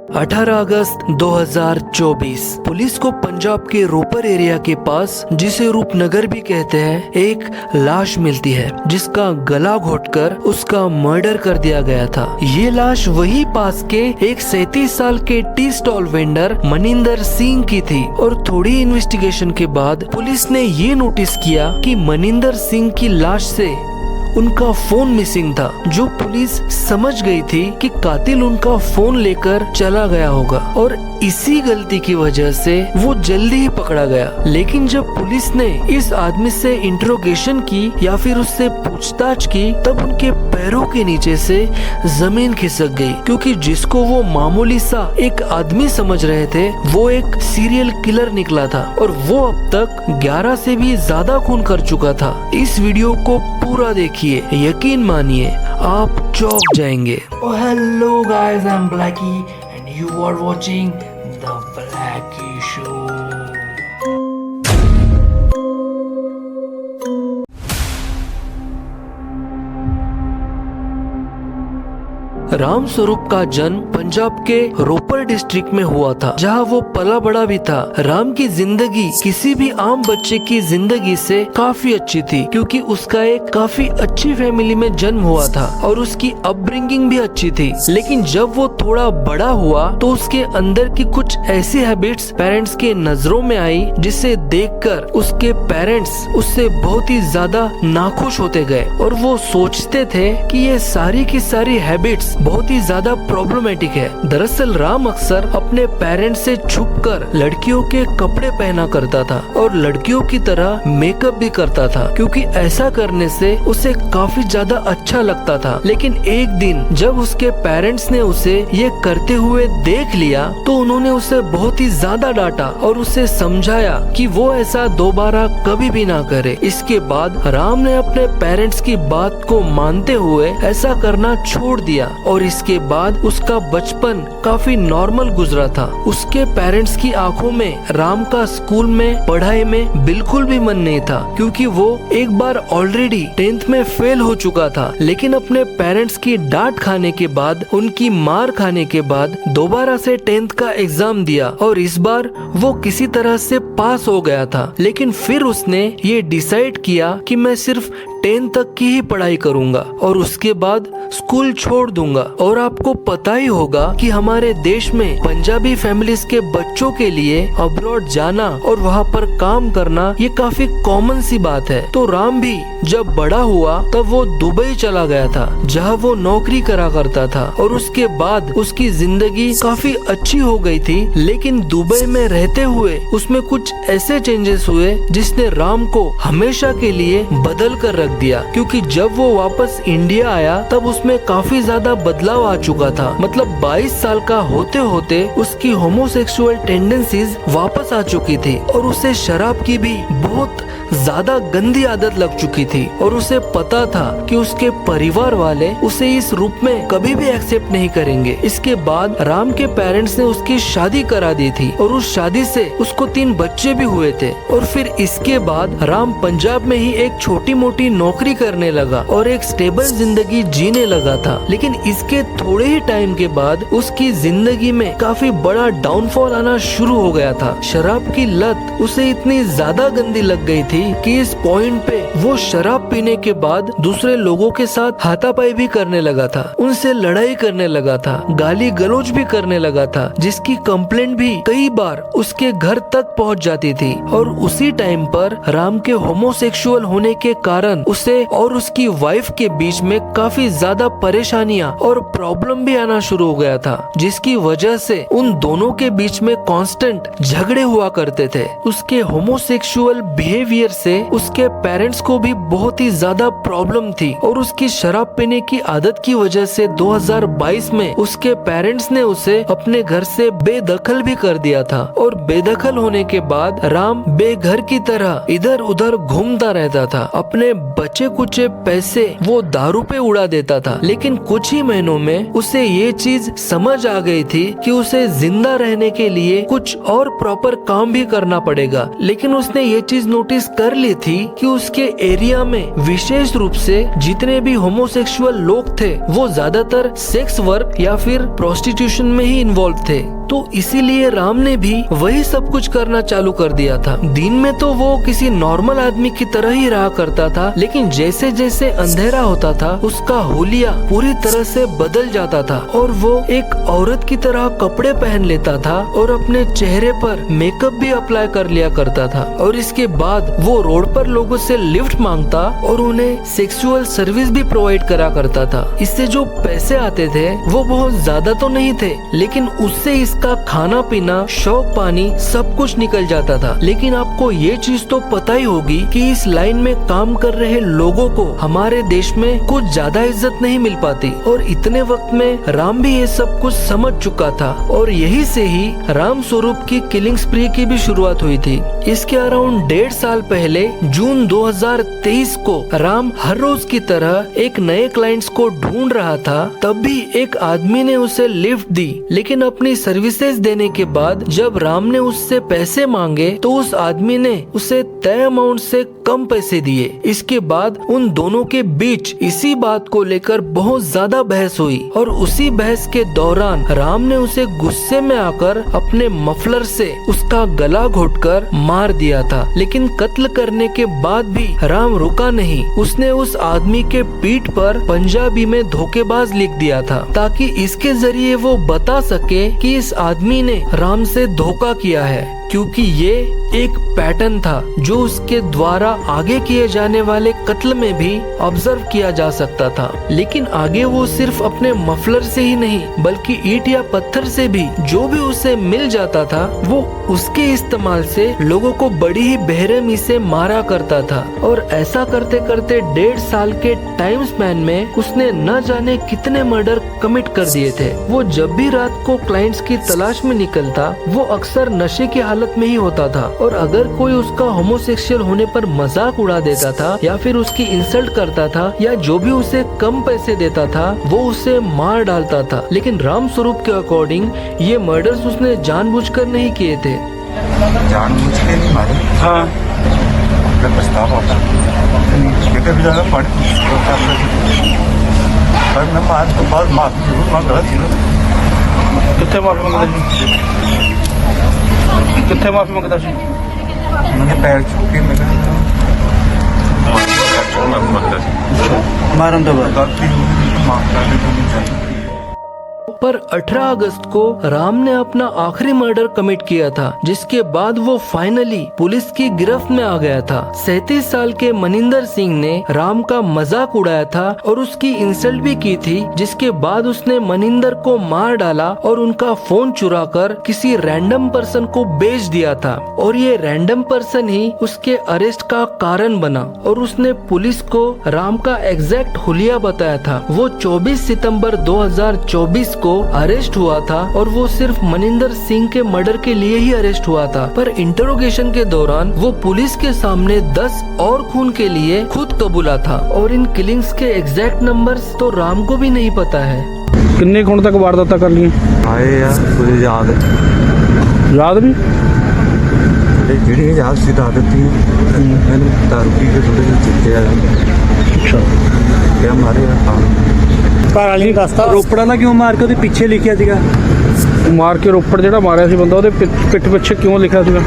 18 अगस्त 2024 police को पंजाब के Ropar area के पास, जिसे रूपनगर भी कहते हैं, एक लाश मिलती है जिसका गला घोटकर उसका मर्डर कर दिया गया था। ये लाश वही पास के एक 37 साल के tea stall vendor Maninder Singh की थी और थोड़ी इन्वेस्टिगेशन के बाद पुलिस ने ये नोटिस किया कि मनिंदर सिंह की लाश से उनका फोन मिसिंग था, जो पुलिस समझ गई थी कि कातिल उनका फोन लेकर चला गया होगा और इसी गलती की वजह से वो जल्दी ही पकड़ा गया। लेकिन जब पुलिस ने इस आदमी से इंट्रोगेशन की या फिर उससे पूछताछ की, तब उनके पैरों के नीचे से जमीन खिसक गई, क्योंकि जिसको वो मामूली सा एक आदमी समझ रहे थे वो एक सीरियल किलर निकला था और वो अब तक 11 से भी ज्यादा खून कर चुका था। इस वीडियो को पूरा देखिए, यकीन मानिए आप चौंक जाएंगे। Hello guys, I am Blacky and you are watching the Blacky show. Ram Swaroop का जन्म पंजाब के रोपर डिस्ट्रिक्ट में हुआ था, जहां वो पला बड़ा भी था। राम की जिंदगी किसी भी आम बच्चे की जिंदगी से काफी अच्छी थी, क्योंकि उसका एक काफी अच्छी फैमिली में जन्म हुआ था और उसकी अपब्रिंगिंग भी अच्छी थी। लेकिन जब वो थोड़ा बड़ा हुआ तो उसके अंदर की कुछ ऐसी हैबिट्स पेरेंट्स के नजरों में आई, जिसे देखकर उसके पेरेंट्स उससे बहुत ही ज्यादा नाखुश होते गए और वो सोचते थे कि ये सारी की सारी हैबिट्स बहुत ही ज्यादा प्रॉब्लमेटिक है। दरअसल राम अक्सर अपने पेरेंट्स से छुपकर लड़कियों के कपड़े पहना करता था और लड़कियों की तरह मेकअप भी करता था, क्योंकि ऐसा करने से उसे काफी ज्यादा अच्छा लगता था। लेकिन एक दिन जब उसके पेरेंट्स ने उसे ये करते हुए देख लिया तो उन्होंने उसे बहुत ही ज्यादा डांटा और उसे समझाया कि वो ऐसा दोबारा कभी भी ना करे। इसके बाद राम ने अपने पेरेंट्स की बात को मानते हुए ऐसा करना छोड़ दिया और इसके बाद उसका बचपन काफी नॉर्मल गुजरा था। उसके पेरेंट्स की आंखों में राम का स्कूल में पढ़ाई में बिल्कुल भी मन नहीं था, क्योंकि वो एक बार ऑलरेडी 10th में फेल हो चुका था। लेकिन अपने पेरेंट्स की डांट खाने के बाद, उनकी मार खाने के बाद दोबारा से 10th का एग्जाम दिया और इस बार वो किसी तरह से पास हो गया था। लेकिन फिर उसने ये डिसाइड किया कि मैं सिर्फ 10th तक की ही पढ़ाई करूंगा और उसके बाद स्कूल छोड़ दूंगा। और आपको पता ही होगा कि हमारे देश में पंजाबी फैमिलीज के बच्चों के लिए अब्रॉड जाना और वहाँ पर काम करना ये काफी कॉमन सी बात है। तो राम भी जब बड़ा हुआ तब वो दुबई चला गया था, जहाँ वो नौकरी करा करता था और उसके बाद उसकी जिंदगी काफी अच्छी हो गई थी। लेकिन दुबई में रहते हुए उसमें कुछ ऐसे चेंजेस हुए जिसने राम को हमेशा के लिए बदल कर रख दिया, क्योंकि जब वो वापस इंडिया आया तब उसमें काफी ज्यादा बदलाव आ चुका था। मतलब 22 साल का होते होते उसकी होमोसेक्सुअल टेंडेंसीज वापस आ चुकी थी और उसे शराब की भी बहुत ज्यादा गंदी आदत लग चुकी थी और उसे पता था कि उसके परिवार वाले उसे इस रूप में कभी भी एक्सेप्ट नहीं करेंगे। इसके बाद राम के पेरेंट्स ने उसकी शादी करा दी थी और उस शादी से उसको 3 बच्चे भी हुए थे। और फिर इसके बाद राम पंजाब में ही एक छोटी मोटी नौकरी करने लगा और एक स्टेबल जिंदगी जीने लगा था। लेकिन इसके थोड़े ही टाइम के बाद उसकी जिंदगी में काफी बड़ा डाउनफॉल आना शुरू हो गया था। शराब की लत उसे इतनी ज्यादा गंदी लग गई थी कि इस पॉइंट पे वो शराब पीने के बाद दूसरे लोगों के साथ हाथापाई भी करने लगा था, उनसे लड़ाई करने लगा था, गाली गलौज भी करने लगा था, जिसकी कंप्लेंट भी कई बार उसके घर तक पहुंच जाती थी। और उसी टाइम पर राम के होमोसेक्सुअल होने के कारण उसे और उसकी वाइफ के बीच में काफी ज्यादा परेशानियां और प्रॉब्लम भी आना शुरू हो गया था, जिसकी वजह से उन दोनों के बीच में कांस्टेंट झगड़े हुआ करते थे। उसके होमोसेक्सुअल बिहेवियर से उसके पेरेंट्स को भी बहुत ही ज्यादा प्रॉब्लम थी और उसकी शराब पीने की आदत की वजह से 2022 में उसके पेरेंट्स ने उसे अपने घर से बेदखल भी कर दिया था। और बेदखल होने के बाद राम बेघर की तरह इधर उधर घूमता रहता था। अपने बचे कुचे पैसे वो दारू पे उड़ा देता था। लेकिन कुछ ही महीनों में उसे ये चीज समझ आ गई थी कि उसे जिंदा रहने के लिए कुछ और प्रॉपर काम भी करना पड़ेगा। लेकिन उसने ये चीज नोटिस कर ली थी कि उसके एरिया में विशेष रूप से जितने भी होमोसेक्सुअल लोग थे वो ज्यादातर सेक्स वर्क या फिर प्रोस्टिट्यूशन में ही इन्वॉल्व थे। तो इसीलिए राम ने भी वही सब कुछ करना चालू कर दिया था। दिन में तो वो किसी नॉर्मल आदमी की तरह ही रहा करता था, लेकिन जैसे जैसे अंधेरा होता था उसका हुलिया पूरी तरह से बदल जाता था और वो एक औरत की तरह कपड़े पहन लेता था और अपने चेहरे पर मेकअप भी अप्लाई कर लिया करता था। और इसके बाद वो रोड पर लोगों से लिफ्ट मांगता और उन्हें सेक्सुअल सर्विस भी प्रोवाइड करा करता था। इससे जो पैसे आते थे वो बहुत ज्यादा तो नहीं थे, लेकिन उससे का खाना पीना, शौक पानी सब कुछ निकल जाता था। लेकिन आपको ये चीज तो पता ही होगी कि इस लाइन में काम कर रहे लोगों को हमारे देश में कुछ ज्यादा इज्जत नहीं मिल पाती। और इतने वक्त में राम भी ये सब कुछ समझ चुका था और यही से ही राम स्वरूप की किलिंग स्प्री की भी शुरुआत हुई थी। इसके अराउंड 1.5 साल पहले जून 2023 को राम हर रोज की तरह एक नए क्लाइंट्स को ढूंढ रहा था। तब भी एक आदमी ने उसे लिफ्ट दी, लेकिन अपनी सर्विसेज देने के बाद जब राम ने उससे पैसे मांगे तो उस आदमी ने उसे तय अमाउंट से कम पैसे दिए। इसके बाद उन दोनों के बीच इसी बात को लेकर बहुत ज्यादा बहस हुई और उसी बहस के दौरान राम ने उसे गुस्से में आकर अपने मफलर से उसका गला घोटकर मार दिया था। लेकिन कत्ल करने के बाद भी राम रुका नहीं। उसने उस आदमी के पीठ पर पंजाबी में धोखेबाज लिख दिया था ताकि इसके जरिए वो बता सके कि इस आदमी ने राम से धोखा किया है, क्योंकि ये एक पैटर्न था जो उसके द्वारा आगे किए जाने वाले कत्ल में भी ऑब्जर्व किया जा सकता था। लेकिन आगे वो सिर्फ अपने मफलर से ही नहीं बल्कि ईंट या पत्थर से भी जो भी उसे मिल जाता था वो उसके इस्तेमाल से लोगों को बड़ी ही बेरहमी से मारा करता था। और ऐसा करते करते 1.5 साल के टाइम स्पैन में उसने न जाने कितने मर्डर कमिट कर दिए थे। वो जब भी रात को क्लाइंट्स की तलाश में निकलता वो अक्सर नशे की हालत में ही होता था और अगर कोई उसका होमोसेक्सुअल होने पर मजाक उड़ा देता था या फिर उसकी इंसल्ट करता था या जो भी उसे कम पैसे देता था वो उसे मार डालता था। लेकिन राम स्वरूप के अकॉर्डिंग ये मर्डर्स उसने जानबूझकर नहीं किए थे। जानबूझ के नहीं मारे। हाँ, अपना पछतावा होता बेटे भी ज़्यादा पढ़ पर मैं मार तो बहुत माफी जरूर मांग रहा था। कितने माफी मांगता कितने माफी मांगता सी? मैंने पैर छू के मेरा मारन तो बाद गलती हुई मांगता है तो नहीं चाहिए। पर 18 अगस्त को राम ने अपना आखिरी मर्डर कमिट किया था, जिसके बाद वो फाइनली पुलिस की गिरफ्त में आ गया था। 37 साल के मनिंदर सिंह ने राम का मजाक उड़ाया था और उसकी इंसल्ट भी की थी, जिसके बाद उसने मनिंदर को मार डाला और उनका फोन चुराकर किसी रैंडम पर्सन को बेच दिया था। और ये रैंडम पर्सन ही उसके अरेस्ट का कारण बना और उसने पुलिस को राम का एग्जैक्ट हुलिया बताया था। वो 24 सितंबर 2024 को अरेस्ट हुआ था और वो सिर्फ मनिंदर सिंह के मर्डर के लिए ही अरेस्ट हुआ था। पर इंटरोगेशन के दौरान वो पुलिस के सामने 10 और खून के लिए खुद कबूला था और इन किलिंग्स के एग्जैक्ट नंबर्स तो राम को भी नहीं पता है। कितने खून तक वारदात कर ली? आए यार मुझे याद नहीं ਜਿਹੜੀ याद सीधा आदती है मैंने दारू पी के थोड़े से चिट्टे आ जाते। अच्छा क्या मारे यार ਘਰ ਵਾਲੀ ਨਹੀਂ ਦੱਸਦਾ ਰੋਪੜਾ ਦਾ ਕਿਉਂ ਮਾਰ ਕੇ ਉਹਦੇ ਪਿੱਛੇ ਲਿਖਿਆ ਸੀਗਾ? ਮਾਰ ਕੇ ਰੋਪੜ ਜਿਹੜਾ ਮਾਰਿਆ ਸੀ ਬੰਦਾ ਉਹਦੇ ਪਿੱਠ ਪਿੱਛੇ ਕਿਉਂ ਲਿਖਿਆ ਸੀਗਾ?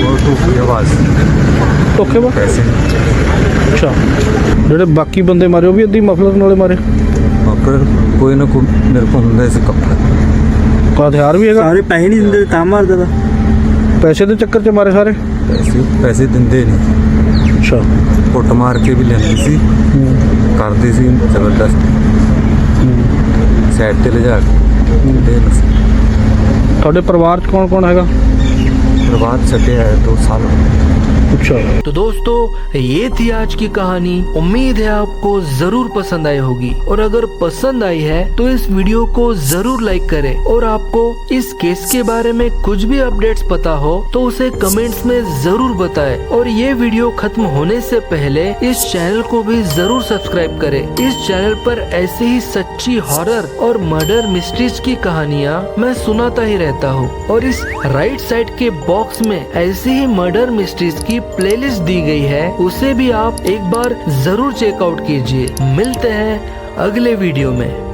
और तो की आवाज़ ਧੋਖੇ ਵਾ पैसे ਅੱਛਾ ਜਿਹੜੇ ਬਾਕੀ ਬੰਦੇ ਮਾਰੇ ਉਹ ਵੀ ਅੱਧੀ ਮਫਲਰ ਨਾਲੇ ਮਾਰੇ? पर कोई ना कोई मेरे को ਹੁੰਦਾ ਸੀ ਕੱਪੜਾ ਕਾ ਹਥਿਆਰ ਵੀ ਹੈਗਾ? ਸਾਰੇ ਪੈਸੇ ਨਹੀਂ ਦਿੰਦੇ ਤਾਂ ਮਾਰਦਾ ਤਾ। ਪੈਸੇ ਦੇ ਚੱਕਰ 'ਚ ਮਾਰੇ ਸਾਰੇ? ਪੈਸੇ ਦਿੰਦੇ ਨਹੀਂ। ਅੱਛਾ ਕੁੱਟ ਮਾਰ ਕੇ ਵੀ ਲੈਂਦੇ ਸੀ, ਕਰਦੇ ਸੀ ਜ਼ਬਰਦਸਤ ਸਾਈਡ ਤੇ ਲਿਜਾ ਕੇ ਦੇ ਤੁਹਾਡੇ ਪਰਿਵਾਰ 'ਚ ਕੌਣ ਕੌਣ ਹੈਗਾ? बर्बाद छटे है 2 साल। अच्छा तो दोस्तों ये थी आज की कहानी। उम्मीद है आपको जरूर पसंद आई होगी और अगर पसंद आई है तो इस वीडियो को जरूर लाइक करें और आपको इस केस के बारे में कुछ भी अपडेट्स पता हो तो उसे कमेंट्स में जरूर बताएं। और ये वीडियो खत्म होने से पहले इस चैनल को भी जरूर सब्सक्राइब करें। इस चैनल पर ऐसे ही सच्ची हॉरर और मर्डर मिस्ट्रीज की कहानियाँ मैं सुनाता ही रहता हूँ और इस राइट साइड के बॉक्स में ऐसी ही मर्डर मिस्ट्रीज की प्लेलिस्ट दी गई है उसे भी आप एक बार जरूर चेकआउट कीजिए। मिलते हैं अगले वीडियो में।